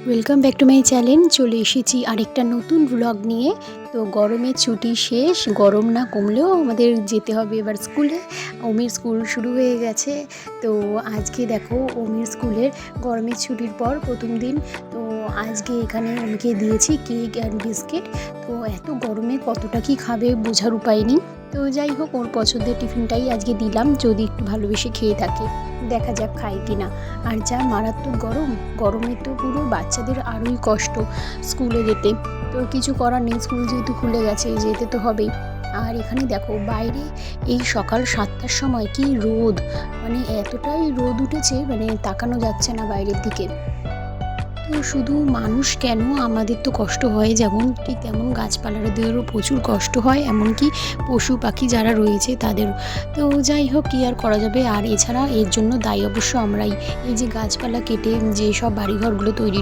Welcome back to my channel. চলে এসেছি আরেকটা নতুন ব্লগ নিয়ে। তো গরমের ছুটি শেষ, গরম না কমলেও আমাদের যেতে হবে এবার স্কুলে। ওমির স্কুল শুরু হয়ে গেছে। তো আজকে দেখো ওমির স্কুলের গরমের ছুটির পর প্রথম দিন। তো আজকে এখানে ওমিকে দিয়েছি কেক অ্যান্ড বিস্কিট। তো এত গরমে কতটা কি খাবে বোঝার উপায় নেই। তো যাই হোক, ওর পছন্দের টিফিনটাই আজকে দিলাম, যদি একটু ভালোবেসে খেয়ে থাকে। দেখা যাক খায় কি না। আর যা মারাত্মক গরমে তো পুরো বাচ্চাদের আরোই কষ্ট স্কুলে যেতে। তো কিছু করার নেই, স্কুল যেহেতু খুলে গেছে যেতে তো হবেই। আর এখানে দেখো বাইরে এই সকাল 7টার সময় কি রোদ, মানে এতটাই রোদ উঠেছে, মানে তাকানো যাচ্ছে না বাইরের দিকে। তো শুধু মানুষ কেন, আমাদের তো কষ্ট হয় যেমন, ঠিক তেমন গাছপালাদেরও প্রচুর কষ্ট হয়, এমনকি পশু পাখি যারা রয়েছে তাদেরও। তো যাই হোক, কী আর করা যাবে। আর এছাড়া এর জন্য দায়ী অবশ্য আমরাই। এই যে গাছপালা কেটে যে সব বাড়িঘরগুলো তৈরি